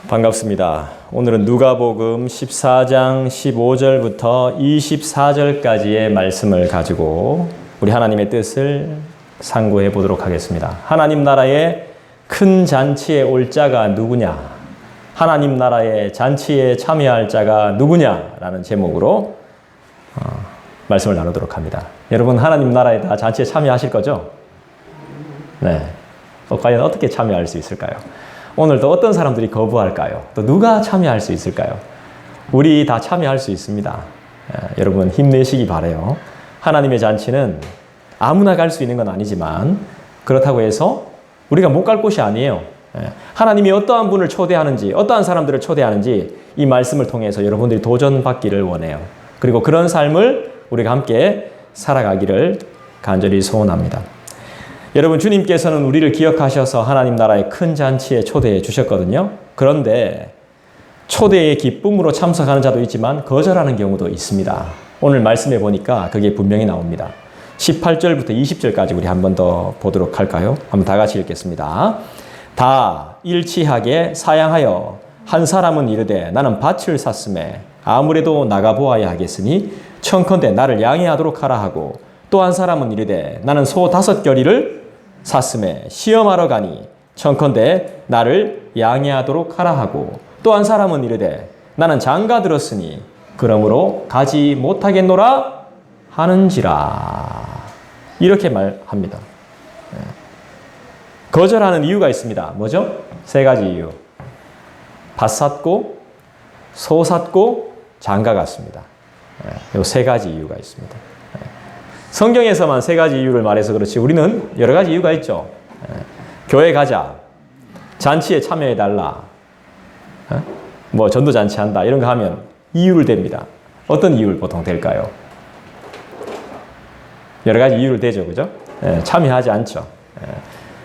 반갑습니다. 오늘은 누가복음 14장 15절부터 24절까지의 말씀을 가지고 우리 하나님의 뜻을 상고해 보도록 하겠습니다. 하나님 나라의 큰 잔치에 올 자가 누구냐? 하나님 나라의 잔치에 참여할 자가 누구냐라는 제목으로 말씀을 나누도록 합니다. 여러분 하나님 나라에 다 잔치에 참여하실 거죠? 네. 과연 어떻게 참여할 수 있을까요? 오늘 또 어떤 사람들이 거부할까요? 또 누가 참여할 수 있을까요? 우리 다 참여할 수 있습니다. 여러분 힘내시기 바라요. 하나님의 잔치는 아무나 갈 수 있는 건 아니지만 그렇다고 해서 우리가 못 갈 곳이 아니에요. 하나님이 어떠한 분을 초대하는지 어떠한 사람들을 초대하는지 이 말씀을 통해서 여러분들이 도전받기를 원해요. 그리고 그런 삶을 우리가 함께 살아가기를 간절히 소원합니다. 여러분 주님께서는 우리를 기억하셔서 하나님 나라의 큰 잔치에 초대해 주셨거든요. 그런데 초대의 기쁨으로 참석하는 자도 있지만 거절하는 경우도 있습니다. 오늘 말씀해 보니까 그게 분명히 나옵니다. 18절부터 20절까지 우리 한 번 더 보도록 할까요? 한번 다 같이 읽겠습니다. 다 일치하게 사양하여 한 사람은 이르되 나는 밭을 샀음에 아무래도 나가보아야 하겠으니 청컨대 나를 양해하도록 하라 하고 또 한 사람은 이르되 나는 소 5겨리를 샀음에 시험하러 가니 청컨대 나를 양해하도록 하라 하고 또 한 사람은 이르되 나는 장가 들었으니 그러므로 가지 못하겠노라 하는지라 이렇게 말합니다. 거절하는 이유가 있습니다. 뭐죠? 3가지 이유. 밭 샀고 소 샀고 장가 갔습니다. 이 3가지 이유가 있습니다. 성경에서만 3가지 이유를 말해서 그렇지 우리는 여러 가지 이유가 있죠. 교회 가자, 잔치에 참여해달라, 뭐 전도잔치 한다 이런 거 하면 이유를 댑니다. 어떤 이유를 보통 댈까요? 여러 가지 이유를 대죠. 그죠? 참여하지 않죠.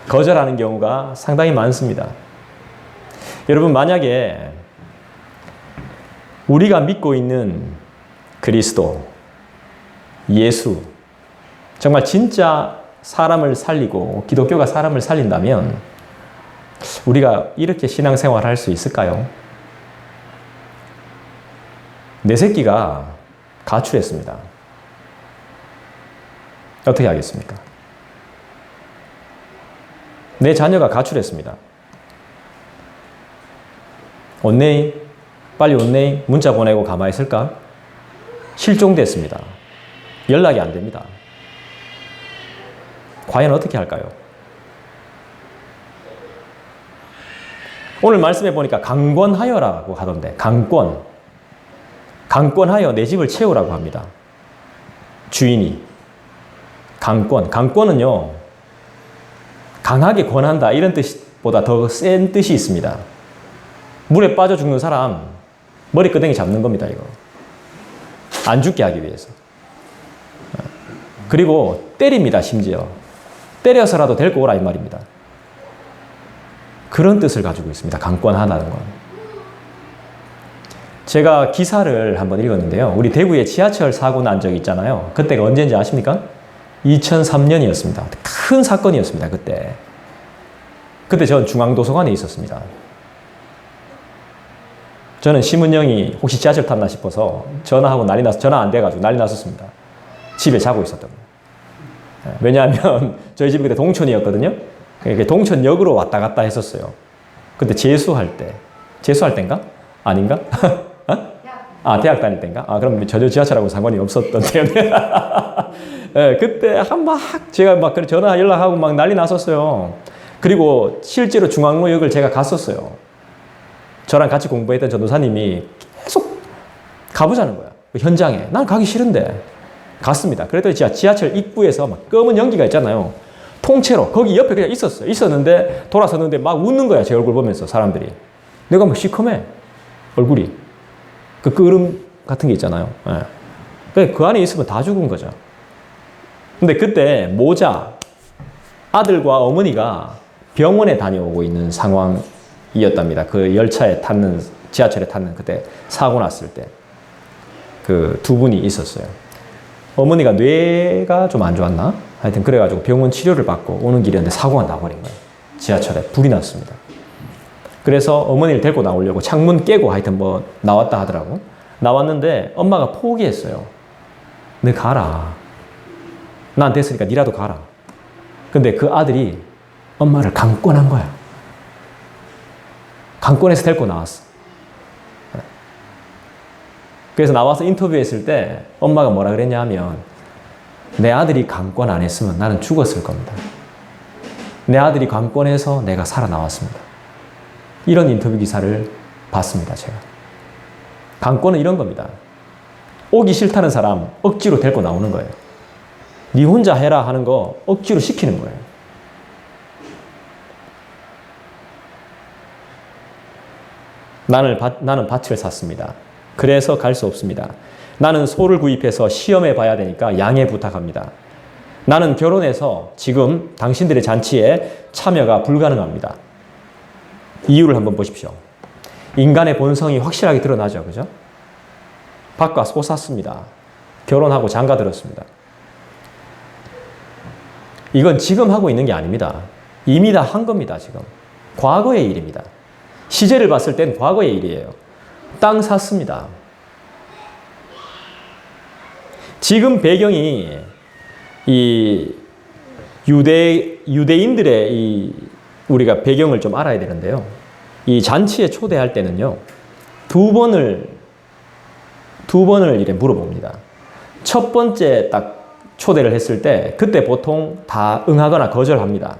거절하는 경우가 상당히 많습니다. 여러분 만약에 우리가 믿고 있는 그리스도, 예수 정말 진짜 사람을 살리고 기독교가 사람을 살린다면 우리가 이렇게 신앙생활을 할 수 있을까요? 내 새끼가 가출했습니다. 어떻게 하겠습니까? 내 자녀가 가출했습니다. 온네이? 빨리 온네이? 문자 보내고 가만히 있을까? 실종됐습니다. 연락이 안 됩니다. 과연 어떻게 할까요? 오늘 말씀해 보니까 강권하여라고 하던데 강권하여 내 집을 채우라고 합니다. 주인이 강권은요 강하게 권한다 이런 뜻보다 더 센 뜻이 있습니다. 물에 빠져 죽는 사람 머리끄댕이 잡는 겁니다. 이거 안 죽게 하기 위해서. 그리고 때립니다. 심지어 때려서라도 데리고 오라 이 말입니다. 그런 뜻을 가지고 있습니다. 강권하다는 건. 제가 기사를 한번 읽었는데요. 우리 대구에 지하철 사고 난 적이 있잖아요. 그때가 언제인지 아십니까? 2003년이었습니다. 큰 사건이었습니다. 그때 전 중앙도서관에 있었습니다. 저는 심은영이 혹시 지하철 탔나 싶어서 전화하고 전화 안 돼가지고 난리 났었습니다. 집에 자고 있었던 거예요. 왜냐하면 저희 집이 그때 동천이었거든요. 동천역으로 왔다 갔다 했었어요. 그때 재수할 때인가? 아닌가? 대학 다닐 때인가? 그럼 전혀 지하철하고 상관이 없었던 때였네. 그때 제가 막 전화 연락하고 막 난리 났었어요. 그리고 실제로 중앙로역을 제가 갔었어요. 저랑 같이 공부했던 전도사님이 계속 가보자는 거야. 그 현장에. 난 가기 싫은데. 갔습니다. 그랬더니 지하철 입구에서 막 검은 연기가 있잖아요. 통째로 거기 옆에 그냥 있었어요. 있었는데 돌아섰는데 막 웃는 거야. 제 얼굴 보면서 사람들이. 내가 막 시커매. 얼굴이. 그 끄름 같은 게 있잖아요. 그 안에 있으면 다 죽은 거죠. 근데 그때 아들과 어머니가 병원에 다녀오고 있는 상황이었답니다. 그 지하철에 탔는 그때 사고 났을 때. 그 2분이 있었어요. 어머니가 뇌가 좀 안 좋았나? 하여튼 그래가지고 병원 치료를 받고 오는 길이었는데 사고가 나버린 거예요. 지하철에 불이 났습니다. 그래서 어머니를 데리고 나오려고 창문 깨고 하여튼 뭐 나왔다 하더라고. 나왔는데 엄마가 포기했어요. 너 가라. 난 됐으니까 니라도 가라. 근데 그 아들이 엄마를 강권한 거야. 강권해서 데리고 나왔어. 그래서 나와서 인터뷰했을 때 엄마가 뭐라 그랬냐 하면 내 아들이 강권 안 했으면 나는 죽었을 겁니다. 내 아들이 강권해서 내가 살아나왔습니다. 이런 인터뷰 기사를 봤습니다, 제가. 강권은 이런 겁니다. 오기 싫다는 사람 억지로 데리고 나오는 거예요. 네 혼자 해라 하는 거 억지로 시키는 거예요. 나는 밭을 샀습니다. 그래서 갈 수 없습니다. 나는 소를 구입해서 시험해 봐야 되니까 양해 부탁합니다. 나는 결혼해서 지금 당신들의 잔치에 참여가 불가능합니다. 이유를 한번 보십시오. 인간의 본성이 확실하게 드러나죠. 그죠? 밭과 소 샀습니다. 결혼하고 장가 들었습니다. 이건 지금 하고 있는 게 아닙니다. 이미 다 한 겁니다, 지금. 과거의 일입니다. 시제를 봤을 땐 과거의 일이에요. 땅 샀습니다. 지금 배경이 이 유대인들의 우리가 배경을 좀 알아야 되는데요. 이 잔치에 초대할 때는요, 두 번을 이래 물어봅니다. 첫 번째 딱 초대를 했을 때, 그때 보통 다 응하거나 거절합니다.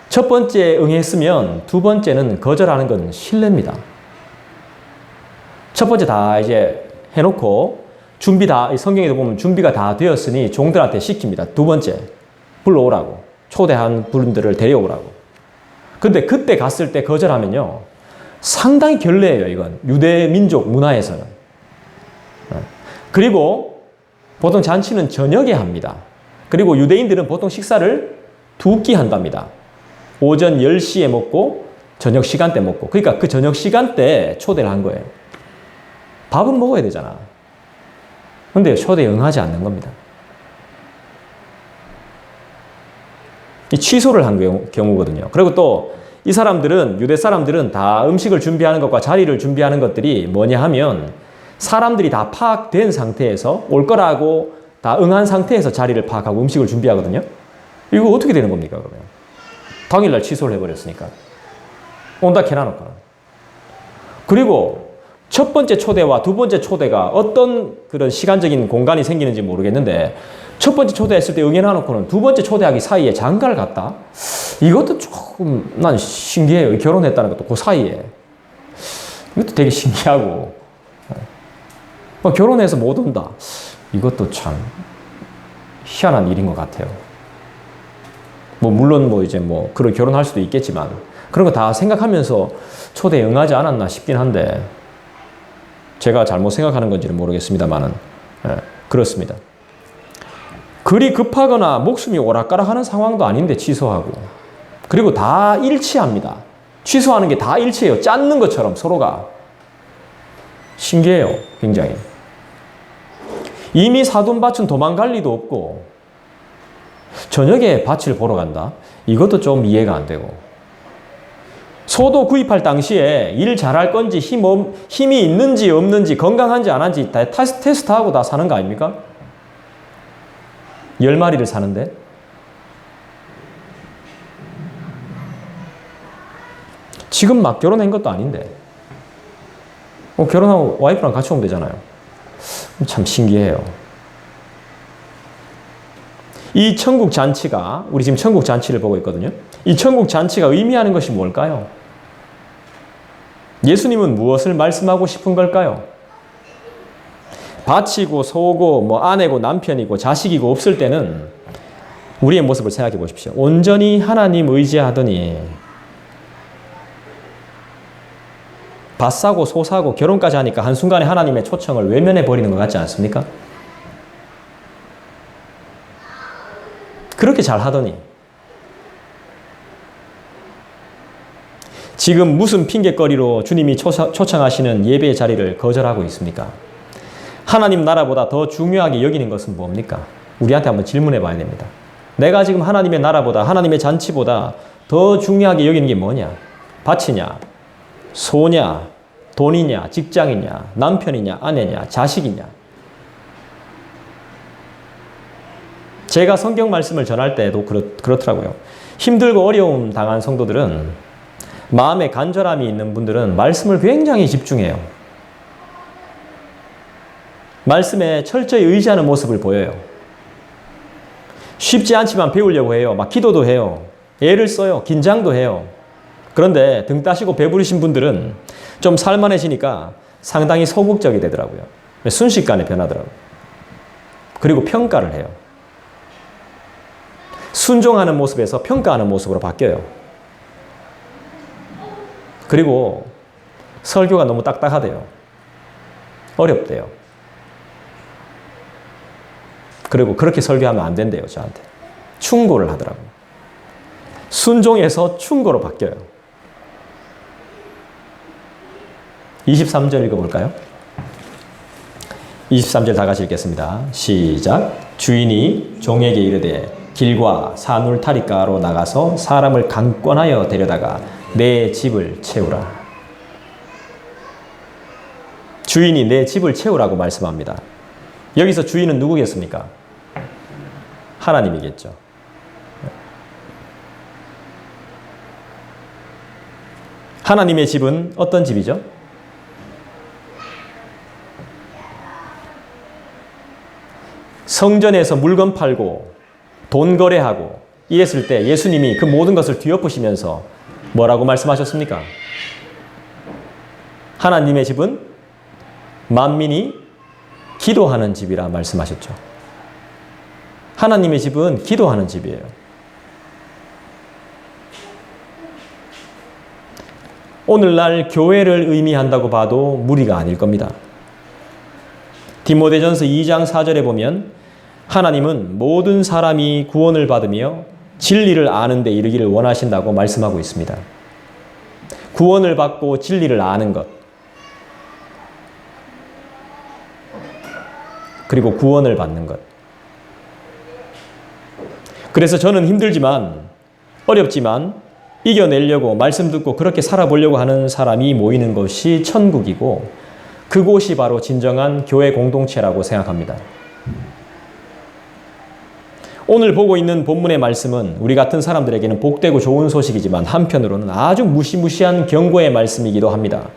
첫 번째 응했으면 두 번째는 거절하는 건 실례입니다. 첫 번째 다 이제 해놓고 성경에도 보면 준비가 다 되었으니 종들한테 시킵니다. 두 번째, 불러오라고. 초대한 분들을 데려오라고. 근데 그때 갔을 때 거절하면요, 상당히 결례예요, 이건. 유대 민족 문화에서는. 그리고 보통 잔치는 저녁에 합니다. 그리고 유대인들은 보통 식사를 두 끼 한답니다. 오전 10시에 먹고 저녁 시간대 먹고. 그러니까 그 저녁 시간대에 초대를 한 거예요. 밥은 먹어야 되잖아. 근데 초대에 응하지 않는 겁니다. 이 취소를 한 경우거든요. 그리고 또 이 사람들은, 유대 사람들은 다 음식을 준비하는 것과 자리를 준비하는 것들이 뭐냐 하면 사람들이 다 파악된 상태에서 올 거라고 다 응한 상태에서 자리를 파악하고 음식을 준비하거든요. 이거 어떻게 되는 겁니까, 그러면? 당일날 취소를 해버렸으니까. 온다 캐놔놓거나. 그리고 첫 번째 초대와 두 번째 초대가 어떤 그런 시간적인 공간이 생기는지 모르겠는데, 첫 번째 초대했을 때 응해놔놓고는 두 번째 초대하기 사이에 장가를 갔다? 이것도 조금 난 신기해요. 결혼했다는 것도 그 사이에. 이것도 되게 신기하고. 결혼해서 못 온다. 이것도 참 희한한 일인 것 같아요. 물론 그런 결혼할 수도 있겠지만, 그런 거 다 생각하면서 초대에 응하지 않았나 싶긴 한데, 제가 잘못 생각하는 건지는 모르겠습니다만은, 그렇습니다. 그리 급하거나 목숨이 오락가락하는 상황도 아닌데 취소하고, 그리고 다 일치합니다. 취소하는 게 다 일치해요. 짰는 것처럼 서로가. 신기해요, 굉장히. 이미 사둔 밭은 도망갈 리도 없고 저녁에 밭을 보러 간다? 이것도 좀 이해가 안 되고, 소도 구입할 당시에 일 잘할 건지 힘이 있는지 없는지 건강한지 안 한지 다 테스트하고 다 사는 거 아닙니까? 10마리를 사는데. 지금 막 결혼한 것도 아닌데 결혼하고 와이프랑 같이 오면 되잖아요. 참 신기해요. 이 천국 잔치가, 우리 지금 천국 잔치를 보고 있거든요. 이 천국 잔치가 의미하는 것이 뭘까요? 예수님은 무엇을 말씀하고 싶은 걸까요? 밭이고 소고 아내고 남편이고 자식이고 없을 때는 우리의 모습을 생각해 보십시오. 온전히 하나님 의지하더니 밭 사고 소 사고 결혼까지 하니까 한순간에 하나님의 초청을 외면해 버리는 것 같지 않습니까? 그렇게 잘 하더니 지금 무슨 핑계거리로 주님이 초청하시는 예배의 자리를 거절하고 있습니까? 하나님 나라보다 더 중요하게 여기는 것은 뭡니까? 우리한테 한번 질문해 봐야 됩니다. 내가 지금 하나님의 나라보다, 하나님의 잔치보다 더 중요하게 여기는 게 뭐냐? 밭이냐? 소냐, 돈이냐, 직장이냐, 남편이냐, 아내냐, 자식이냐. 제가 성경 말씀을 전할 때도 그렇더라고요. 힘들고 어려움 당한 성도들은, 마음에 간절함이 있는 분들은 말씀을 굉장히 집중해요. 말씀에 철저히 의지하는 모습을 보여요. 쉽지 않지만 배우려고 해요. 막 기도도 해요. 애를 써요. 긴장도 해요. 그런데 등 따시고 배부르신 분들은 좀 살만해지니까 상당히 소극적이 되더라고요. 순식간에 변하더라고요. 그리고 평가를 해요. 순종하는 모습에서 평가하는 모습으로 바뀌어요. 그리고 설교가 너무 딱딱하대요. 어렵대요. 그리고 그렇게 설교하면 안 된대요, 저한테. 충고를 하더라고요. 순종에서 충고로 바뀌어요. 23절 읽어볼까요? 23절 다 같이 읽겠습니다. 시작. 주인이 종에게 이르되 길과 산울 타리가로 나가서 사람을 강권하여 데려다가 내 집을 채우라. 주인이 내 집을 채우라고 말씀합니다. 여기서 주인은 누구겠습니까? 하나님이겠죠. 하나님의 집은 어떤 집이죠? 성전에서 물건 팔고 돈 거래하고 이랬을 때 예수님이 그 모든 것을 뒤엎으시면서 뭐라고 말씀하셨습니까? 하나님의 집은 만민이 기도하는 집이라 말씀하셨죠. 하나님의 집은 기도하는 집이에요. 오늘날 교회를 의미한다고 봐도 무리가 아닐 겁니다. 디모데전서 2장 4절에 보면 하나님은 모든 사람이 구원을 받으며 진리를 아는 데 이르기를 원하신다고 말씀하고 있습니다. 구원을 받고 진리를 아는 것, 그리고 구원을 받는 것. 그래서 저는 힘들지만, 어렵지만 이겨내려고 말씀 듣고 그렇게 살아보려고 하는 사람이 모이는 것이 천국이고, 그곳이 바로 진정한 교회 공동체라고 생각합니다. 오늘 보고 있는 본문의 말씀은 우리 같은 사람들에게는 복되고 좋은 소식이지만 한편으로는 아주 무시무시한 경고의 말씀이기도 합니다.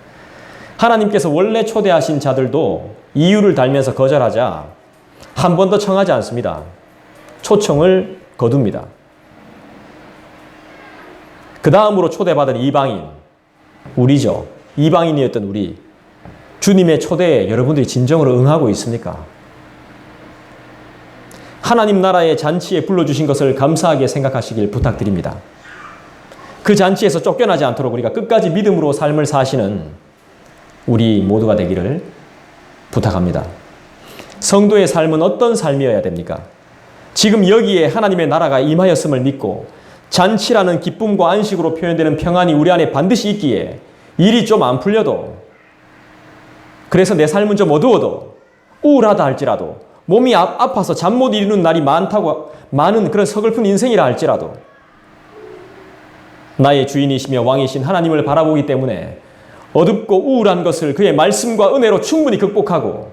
하나님께서 원래 초대하신 자들도 이유를 달면서 거절하자 한 번 더 청하지 않습니다. 초청을 거둡니다. 그 다음으로 초대받은 이방인, 우리죠. 이방인이었던 우리. 주님의 초대에 여러분들이 진정으로 응하고 있습니까? 하나님 나라의 잔치에 불러주신 것을 감사하게 생각하시길 부탁드립니다. 그 잔치에서 쫓겨나지 않도록 우리가 끝까지 믿음으로 삶을 사시는 우리 모두가 되기를 부탁합니다. 성도의 삶은 어떤 삶이어야 됩니까? 지금 여기에 하나님의 나라가 임하였음을 믿고 잔치라는 기쁨과 안식으로 표현되는 평안이 우리 안에 반드시 있기에 일이 좀 안 풀려도, 그래서 내 삶은 좀 어두워도, 우울하다 할지라도, 몸이 아파서 잠 못 이루는 날이 많은 그런 서글픈 인생이라 할지라도 나의 주인이시며 왕이신 하나님을 바라보기 때문에 어둡고 우울한 것을 그의 말씀과 은혜로 충분히 극복하고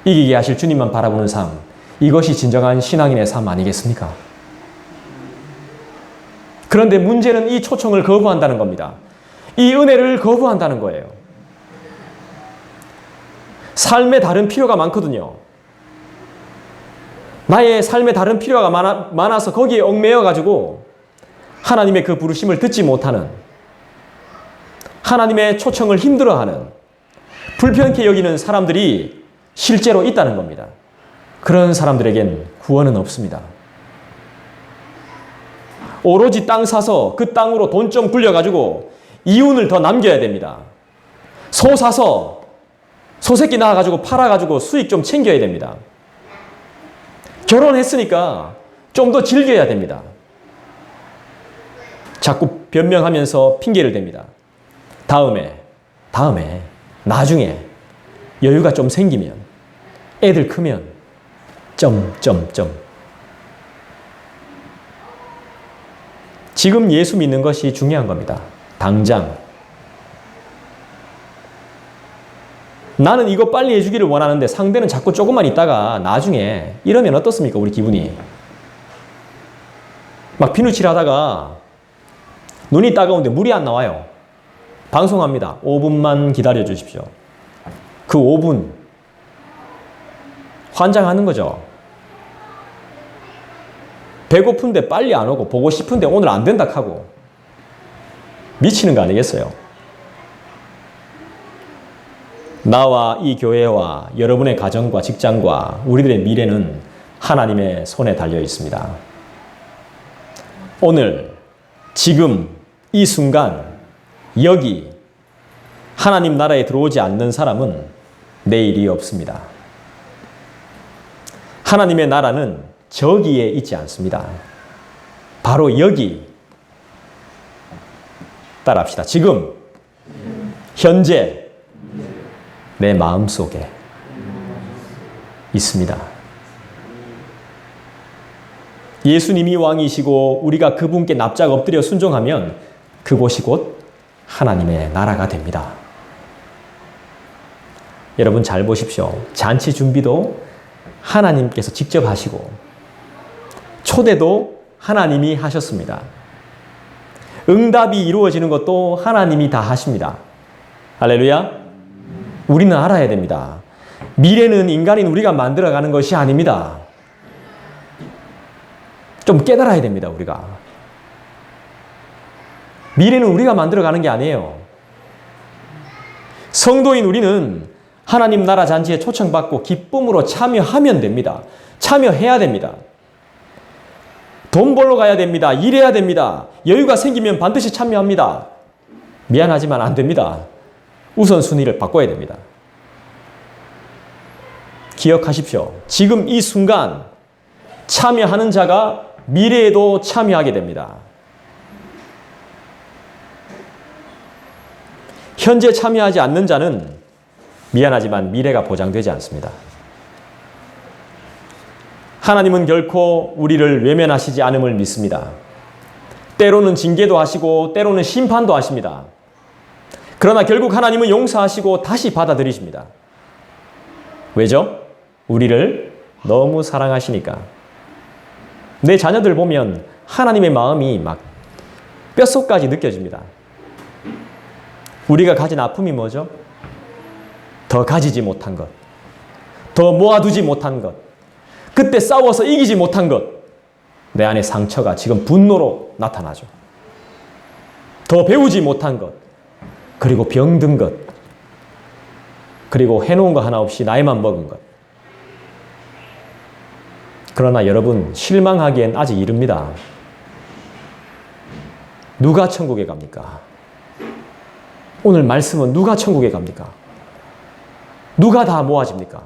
이기게 하실 주님만 바라보는 삶, 이것이 진정한 신앙인의 삶 아니겠습니까? 그런데 문제는 이 초청을 거부한다는 겁니다. 이 은혜를 거부한다는 거예요. 삶에 다른 필요가 많거든요. 나의 삶에 다른 필요가 많아서 거기에 얽매여가지고 하나님의 그 부르심을 듣지 못하는, 하나님의 초청을 힘들어하는, 불편케 여기는 사람들이 실제로 있다는 겁니다. 그런 사람들에겐 구원은 없습니다. 오로지 땅 사서 그 땅으로 돈 좀 굴려가지고 이윤을 더 남겨야 됩니다. 소 사서 소새끼 낳아가지고 팔아가지고 수익 좀 챙겨야 됩니다. 결혼했으니까 좀 더 즐겨야 됩니다. 자꾸 변명하면서 핑계를 댑니다. 다음에, 나중에 여유가 좀 생기면, 애들 크면, 지금 예수 믿는 것이 중요한 겁니다. 당장. 나는 이거 빨리 해주기를 원하는데 상대는 자꾸 조금만 있다가 나중에 이러면 어떻습니까? 우리 기분이. 막 비누칠 하다가 눈이 따가운데 물이 안 나와요. 방송합니다. 5분만 기다려 주십시오. 그 5분 환장하는 거죠. 배고픈데 빨리 안 오고 보고 싶은데 오늘 안 된다 하고 미치는 거 아니겠어요? 나와 이 교회와 여러분의 가정과 직장과 우리들의 미래는 하나님의 손에 달려 있습니다. 오늘, 지금, 이 순간, 여기 하나님 나라에 들어오지 않는 사람은 내일이 없습니다. 하나님의 나라는 저기에 있지 않습니다. 바로 여기. 따라합시다. 지금, 현재, 내 마음속에 있습니다. 예수님이 왕이시고 우리가 그분께 납작 엎드려 순종하면 그곳이 곧 하나님의 나라가 됩니다. 여러분 잘 보십시오. 잔치 준비도 하나님께서 직접 하시고 초대도 하나님이 하셨습니다. 응답이 이루어지는 것도 하나님이 다 하십니다. 할렐루야. 우리는 알아야 됩니다. 미래는 인간인 우리가 만들어가는 것이 아닙니다. 좀 깨달아야 됩니다, 우리가. 미래는 우리가 만들어가는 게 아니에요. 성도인 우리는 하나님 나라 잔치에 초청받고 기쁨으로 참여하면 됩니다. 참여해야 됩니다. 돈 벌러 가야 됩니다. 일해야 됩니다. 여유가 생기면 반드시 참여합니다. 미안하지만 안 됩니다. 우선순위를 바꿔야 됩니다. 기억하십시오. 지금 이 순간 참여하는 자가 미래에도 참여하게 됩니다. 현재 참여하지 않는 자는 미안하지만 미래가 보장되지 않습니다. 하나님은 결코 우리를 외면하시지 않음을 믿습니다. 때로는 징계도 하시고 때로는 심판도 하십니다. 그러나 결국 하나님은 용서하시고 다시 받아들이십니다. 왜죠? 우리를 너무 사랑하시니까. 내 자녀들 보면 하나님의 마음이 막 뼛속까지 느껴집니다. 우리가 가진 아픔이 뭐죠? 더 가지지 못한 것, 더 모아두지 못한 것, 그때 싸워서 이기지 못한 것, 내 안의 상처가 지금 분노로 나타나죠. 더 배우지 못한 것, 그리고 병든 것, 그리고 해놓은 거 하나 없이 나이만 먹은 것. 그러나 여러분, 실망하기엔 아직 이릅니다. 누가 천국에 갑니까? 오늘 말씀은 누가 천국에 갑니까? 누가 다 모아집니까?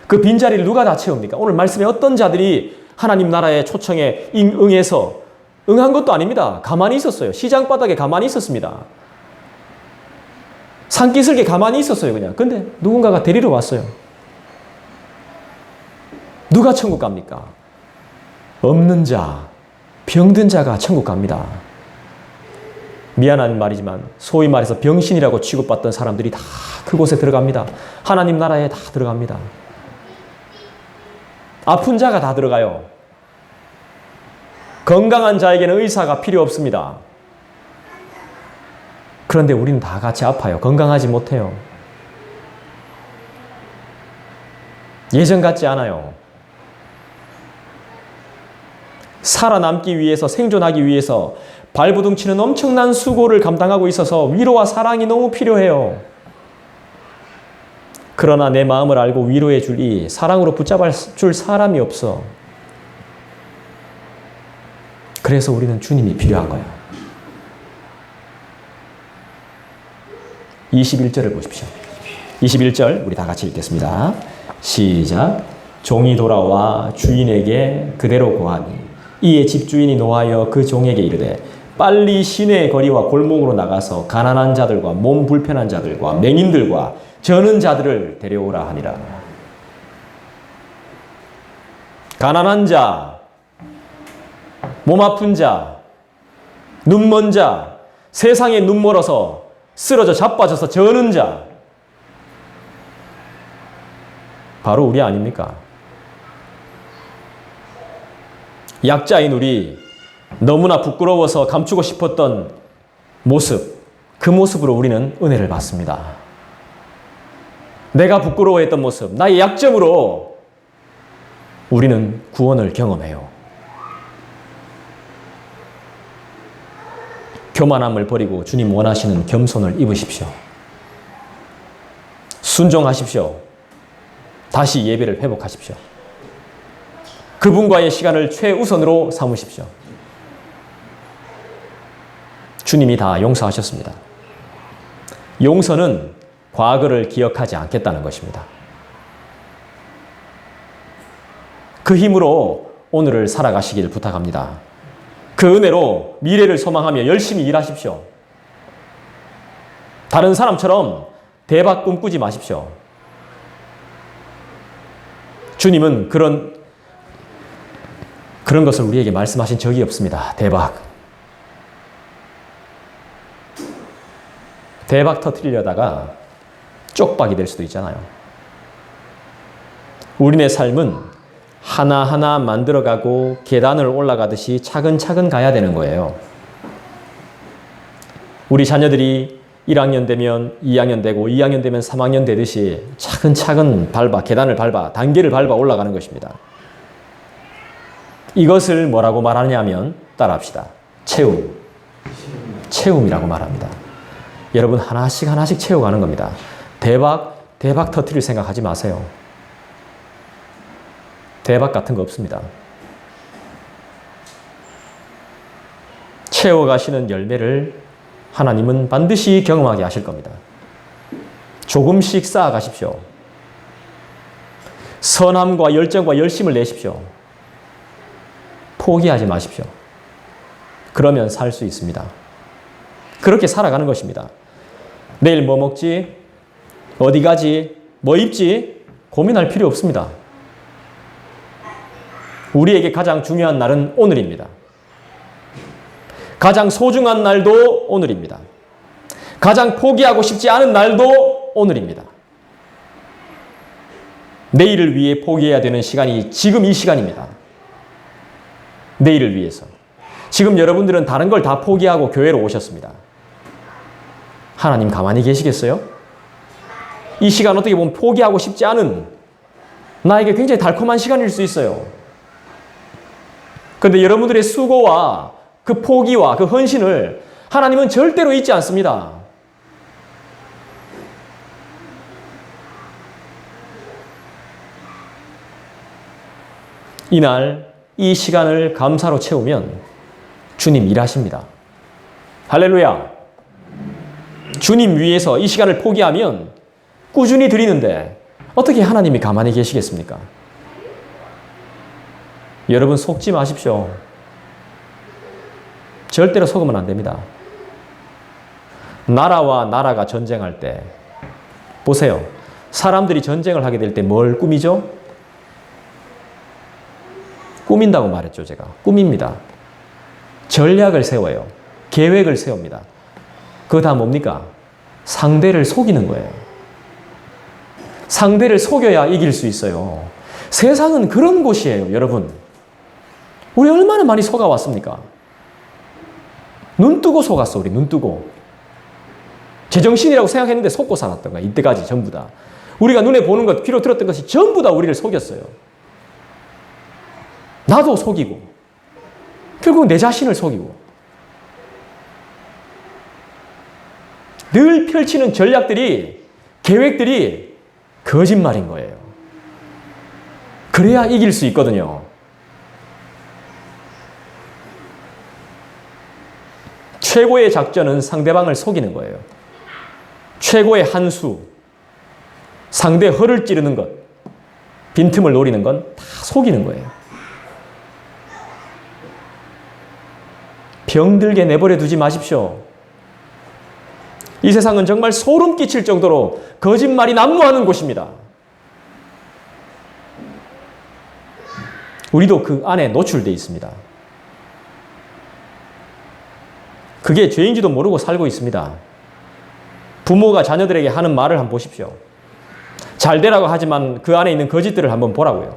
그 빈자리를 누가 다 채웁니까? 오늘 말씀에 어떤 자들이 하나님 나라의 초청에 응해서 응한 것도 아닙니다. 가만히 있었어요. 시장 바닥에 가만히 있었습니다. 산기슭에 가만히 있었어요, 그냥. 근데 누군가가 데리러 왔어요. 누가 천국 갑니까? 없는 자, 병든 자가 천국 갑니다. 미안한 말이지만 소위 말해서 병신이라고 취급받던 사람들이 다 그곳에 들어갑니다. 하나님 나라에 다 들어갑니다. 아픈 자가 다 들어가요. 건강한 자에게는 의사가 필요 없습니다. 그런데 우리는 다 같이 아파요. 건강하지 못해요. 예전 같지 않아요. 살아남기 위해서, 생존하기 위해서 발부둥치는 엄청난 수고를 감당하고 있어서 위로와 사랑이 너무 필요해요. 그러나 내 마음을 알고 위로해 주리, 사랑으로 붙잡아 줄 사람이 없어. 그래서 우리는 주님이 필요한 거야. 21절을 보십시오. 21절 우리 다 같이 읽겠습니다. 시작. 종이 돌아와 주인에게 그대로 고하니 이에 집주인이 노하여 그 종에게 이르되 빨리 시내 거리와 골목으로 나가서 가난한 자들과 몸 불편한 자들과 맹인들과 저는 자들을 데려오라 하니라. 가난한 자, 몸 아픈 자, 눈먼 자, 세상에 눈멀어서 쓰러져 자빠져서 저는 자, 바로 우리 아닙니까? 약자인 우리, 너무나 부끄러워서 감추고 싶었던 모습, 그 모습으로 우리는 은혜를 받습니다. 내가 부끄러워했던 모습, 나의 약점으로 우리는 구원을 경험해요. 교만함을 버리고 주님 원하시는 겸손을 입으십시오. 순종하십시오. 다시 예배를 회복하십시오. 그분과의 시간을 최우선으로 삼으십시오. 주님이 다 용서하셨습니다. 용서는 과거를 기억하지 않겠다는 것입니다. 그 힘으로 오늘을 살아가시길 부탁합니다. 그 은혜로 미래를 소망하며 열심히 일하십시오. 다른 사람처럼 대박 꿈꾸지 마십시오. 주님은 그런 것을 우리에게 말씀하신 적이 없습니다. 대박 터뜨리려다가 쪽박이 될 수도 있잖아요. 우리네 삶은 하나하나 만들어가고 계단을 올라가듯이 차근차근 가야 되는 거예요. 우리 자녀들이 1학년 되면 2학년 되고 2학년 되면 3학년 되듯이 차근차근 계단을 밟아, 단계를 밟아 올라가는 것입니다. 이것을 뭐라고 말하냐면 따라합시다. 체움이라고 말합니다. 여러분 하나씩 채워가는 겁니다. 대박 터뜨릴 생각하지 마세요. 대박 같은 거 없습니다. 채워가시는 열매를 하나님은 반드시 경험하게 하실 겁니다. 조금씩 쌓아가십시오. 선함과 열정과 열심을 내십시오. 포기하지 마십시오. 그러면 살 수 있습니다. 그렇게 살아가는 것입니다. 내일 뭐 먹지? 어디 가지? 뭐 입지? 고민할 필요 없습니다. 우리에게 가장 중요한 날은 오늘입니다. 가장 소중한 날도 오늘입니다. 가장 포기하고 싶지 않은 날도 오늘입니다. 내일을 위해 포기해야 되는 시간이 지금 이 시간입니다. 내일을 위해서. 지금 여러분들은 다른 걸 다 포기하고 교회로 오셨습니다. 하나님 가만히 계시겠어요? 이 시간 어떻게 보면 포기하고 싶지 않은 나에게 굉장히 달콤한 시간일 수 있어요. 그런데 여러분들의 수고와 그 포기와 그 헌신을 하나님은 절대로 잊지 않습니다. 이날 이 시간을 감사로 채우면 주님 일하십니다. 할렐루야. 주님 위해서 이 시간을 포기하면 꾸준히 드리는데 어떻게 하나님이 가만히 계시겠습니까? 여러분 속지 마십시오. 절대로 속으면 안 됩니다. 나라와 나라가 전쟁할 때 보세요. 사람들이 전쟁을 하게 될 때 뭘 꾸미죠? 꾸민다고 말했죠, 제가. 꾸밉니다. 전략을 세워요. 계획을 세웁니다. 그거 다 뭡니까? 상대를 속이는 거예요. 상대를 속여야 이길 수 있어요. 세상은 그런 곳이에요, 여러분. 우리 얼마나 많이 속아왔습니까? 눈 뜨고 속았어, 우리 눈 뜨고. 제정신이라고 생각했는데 속고 살았던 거야, 이때까지 전부 다. 우리가 눈에 보는 것, 귀로 들었던 것이 전부 다 우리를 속였어요. 나도 속이고, 결국 내 자신을 속이고. 늘 펼치는 전략들이, 계획들이 거짓말인 거예요. 그래야 이길 수 있거든요. 최고의 작전은 상대방을 속이는 거예요. 최고의 한수, 상대 허를 찌르는 것, 빈틈을 노리는 건 다 속이는 거예요. 병들게 내버려 두지 마십시오. 이 세상은 정말 소름 끼칠 정도로 거짓말이 난무하는 곳입니다. 우리도 그 안에 노출되어 있습니다. 그게 죄인지도 모르고 살고 있습니다. 부모가 자녀들에게 하는 말을 한번 보십시오. 잘 되라고 하지만 그 안에 있는 거짓들을 한번 보라고요.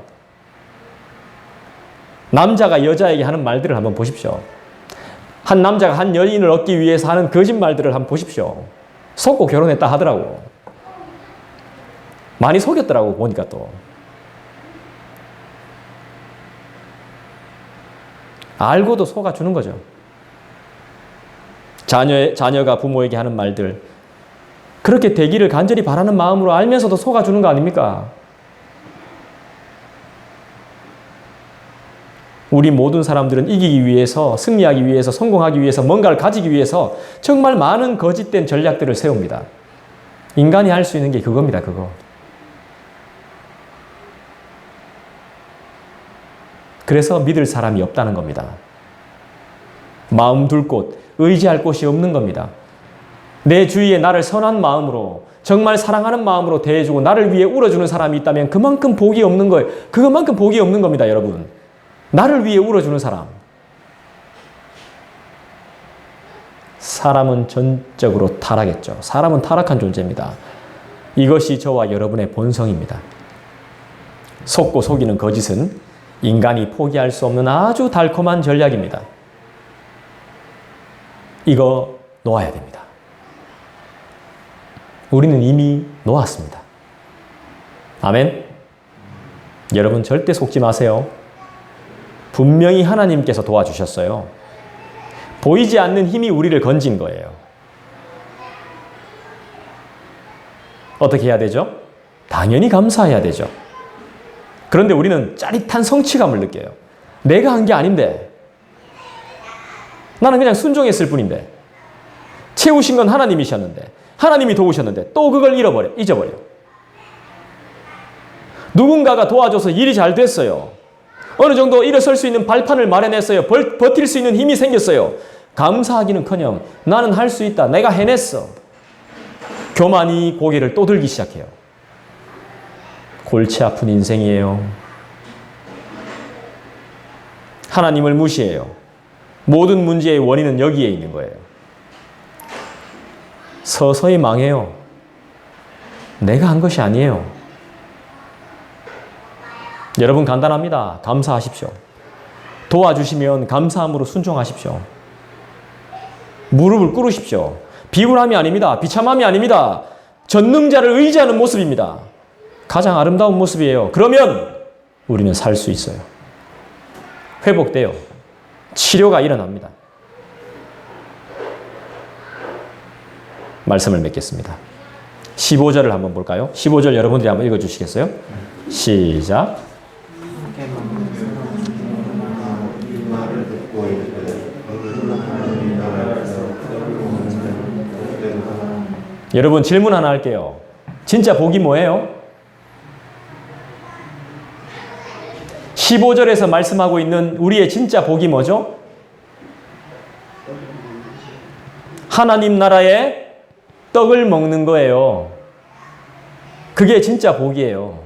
남자가 여자에게 하는 말들을 한번 보십시오. 한 남자가 한 여인을 얻기 위해서 하는 거짓말들을 한번 보십시오. 속고 결혼했다 하더라고. 많이 속였더라고 보니까 또. 알고도 속아주는 거죠. 자녀가 부모에게 하는 말들. 그렇게 되기를 간절히 바라는 마음으로 알면서도 속아주는 거 아닙니까? 우리 모든 사람들은 이기기 위해서, 승리하기 위해서, 성공하기 위해서, 뭔가를 가지기 위해서 정말 많은 거짓된 전략들을 세웁니다. 인간이 할 수 있는 게 그겁니다, 그거. 그래서 믿을 사람이 없다는 겁니다. 마음 둘 곳, 의지할 곳이 없는 겁니다. 내 주위에 나를 선한 마음으로, 정말 사랑하는 마음으로 대해주고 나를 위해 울어주는 사람이 있다면 그만큼 복이 없는 거예요. 그만큼 복이 없는 겁니다, 여러분. 나를 위해 울어주는 사람. 사람은 전적으로 타락했죠. 사람은 타락한 존재입니다. 이것이 저와 여러분의 본성입니다. 속고 속이는 거짓은 인간이 포기할 수 없는 아주 달콤한 전략입니다. 이거 놓아야 됩니다. 우리는 이미 놓았습니다. 아멘. 여러분 절대 속지 마세요. 분명히 하나님께서 도와주셨어요. 보이지 않는 힘이 우리를 건진 거예요. 어떻게 해야 되죠? 당연히 감사해야 되죠. 그런데 우리는 짜릿한 성취감을 느껴요. 내가 한 게 아닌데. 나는 그냥 순종했을 뿐인데. 채우신 건 하나님이셨는데. 하나님이 도우셨는데 또 그걸 잊어버려. 누군가가 도와줘서 일이 잘 됐어요. 어느 정도 일어설 수 있는 발판을 마련했어요. 버틸 수 있는 힘이 생겼어요. 감사하기는커녕 나는 할 수 있다. 내가 해냈어. 교만이 고개를 떠들기 시작해요. 골치 아픈 인생이에요. 하나님을 무시해요. 모든 문제의 원인은 여기에 있는 거예요. 서서히 망해요. 내가 한 것이 아니에요. 여러분 간단합니다. 감사하십시오. 도와주시면 감사함으로 순종하십시오. 무릎을 꿇으십시오. 비굴함이 아닙니다. 비참함이 아닙니다. 전능자를 의지하는 모습입니다. 가장 아름다운 모습이에요. 그러면 우리는 살 수 있어요. 회복돼요. 치료가 일어납니다. 말씀을 맺겠습니다. 15절을 한번 볼까요? 15절 여러분들이 한번 읽어주시겠어요? 시작. 여러분 질문 하나 할게요. 진짜 복이 뭐예요? 15절에서 말씀하고 있는 우리의 진짜 복이 뭐죠? 하나님 나라의 떡을 먹는 거예요. 그게 진짜 복이에요.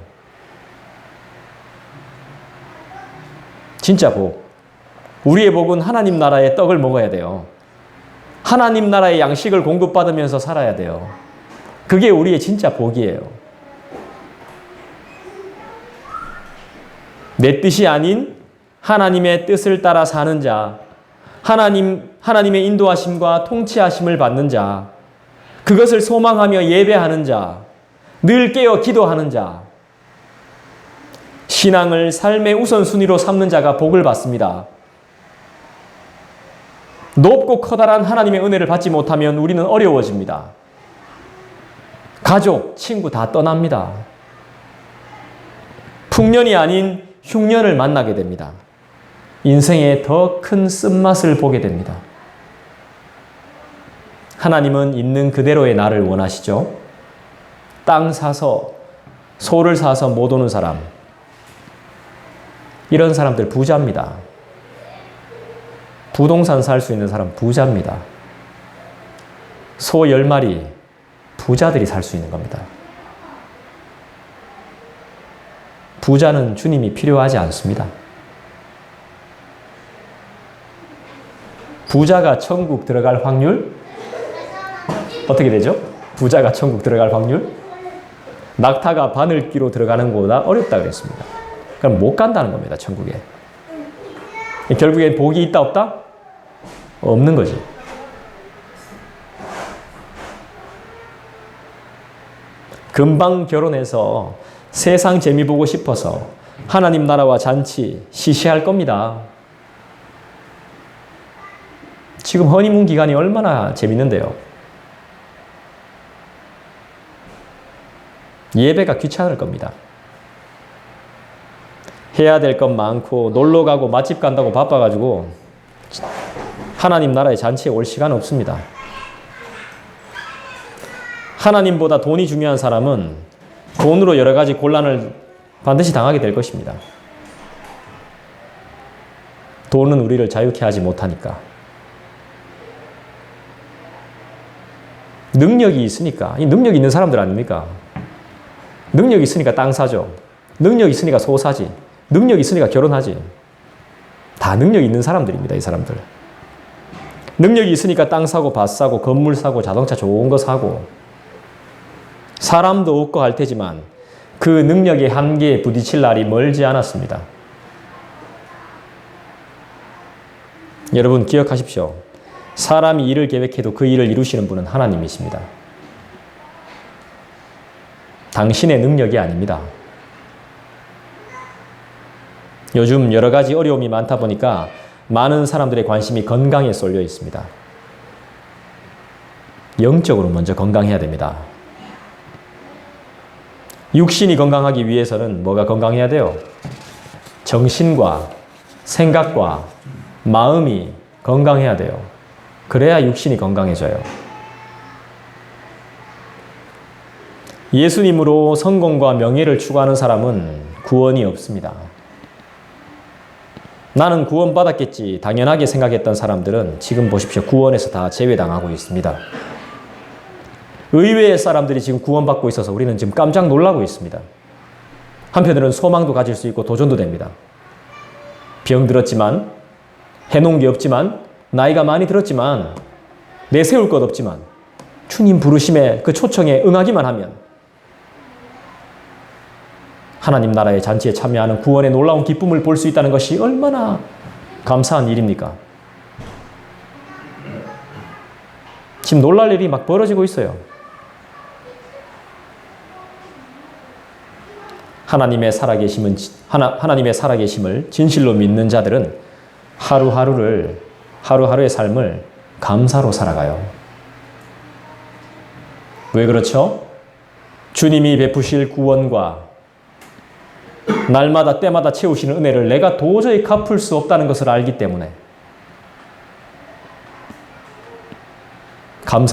진짜 복. 우리의 복은 하나님 나라의 떡을 먹어야 돼요. 하나님 나라의 양식을 공급받으면서 살아야 돼요. 그게 우리의 진짜 복이에요. 내 뜻이 아닌 하나님의 뜻을 따라 사는 자, 하나님의 인도하심과 통치하심을 받는 자, 그것을 소망하며 예배하는 자, 늘 깨어 기도하는 자, 신앙을 삶의 우선순위로 삼는 자가 복을 받습니다. 높고 커다란 하나님의 은혜를 받지 못하면 우리는 어려워집니다. 가족, 친구 다 떠납니다. 풍년이 아닌 흉년을 만나게 됩니다. 인생의 더 큰 쓴맛을 보게 됩니다. 하나님은 있는 그대로의 나를 원하시죠. 땅 사서, 소를 사서 못 오는 사람, 이런 사람들 부자입니다. 부동산 살 수 있는 사람 부자입니다. 소 10마리 부자들이 살 수 있는 겁니다. 부자는 주님이 필요하지 않습니다. 부자가 천국 들어갈 확률? 어떻게 되죠? 부자가 천국 들어갈 확률? 낙타가 바늘귀로 들어가는 것보다 어렵다 그랬습니다. 그럼 못 간다는 겁니다, 천국에. 결국엔 복이 있다 없다? 없는 거지. 금방 결혼해서 세상 재미 보고 싶어서 하나님 나라와 잔치 시시할 겁니다. 지금 허니문 기간이 얼마나 재밌는데요. 예배가 귀찮을 겁니다. 해야 될 것 많고 놀러 가고 맛집 간다고 바빠가지고 하나님 나라의 잔치에 올 시간 없습니다. 하나님보다 돈이 중요한 사람은 돈으로 여러 가지 곤란을 반드시 당하게 될 것입니다. 돈은 우리를 자유케 하지 못하니까. 능력이 있으니까, 이 능력 있는 사람들 아닙니까? 능력 있으니까 땅 사죠. 능력 있으니까 소 사지. 능력 있으니까 결혼하지. 다 능력 있는 사람들입니다, 이 사람들. 능력이 있으니까 땅 사고 밭 사고 건물 사고 자동차 좋은 거 사고 사람도 없고 할 테지만 그 능력의 한계에 부딪힐 날이 멀지 않았습니다. 여러분 기억하십시오. 사람이 일을 계획해도 그 일을 이루시는 분은 하나님이십니다. 당신의 능력이 아닙니다. 요즘 여러 가지 어려움이 많다 보니까 많은 사람들의 관심이 건강에 쏠려 있습니다. 영적으로 먼저 건강해야 됩니다. 육신이 건강하기 위해서는 뭐가 건강해야 돼요? 정신과 생각과 마음이 건강해야 돼요. 그래야 육신이 건강해져요. 예수님으로 성공과 명예를 추구하는 사람은 구원이 없습니다. 나는 구원받았겠지 당연하게 생각했던 사람들은 지금 보십시오. 구원에서 다 제외당하고 있습니다. 의외의 사람들이 지금 구원받고 있어서 우리는 지금 깜짝 놀라고 있습니다. 한편으로는 소망도 가질 수 있고 도전도 됩니다. 병 들었지만, 해놓은 게 없지만, 나이가 많이 들었지만, 내세울 것 없지만, 주님 부르심에 그 초청에 응하기만 하면 하나님 나라의 잔치에 참여하는 구원의 놀라운 기쁨을 볼 수 있다는 것이 얼마나 감사한 일입니까? 지금 놀랄 일이 막 벌어지고 있어요. 하나님의 살아계심을 진실로 믿는 자들은 하루하루의 삶을 감사로 살아가요. 왜 그렇죠? 주님이 베푸실 구원과 날마다 때마다 채우시는 은혜를 내가 도저히 갚을 수 없다는 것을 알기 때문에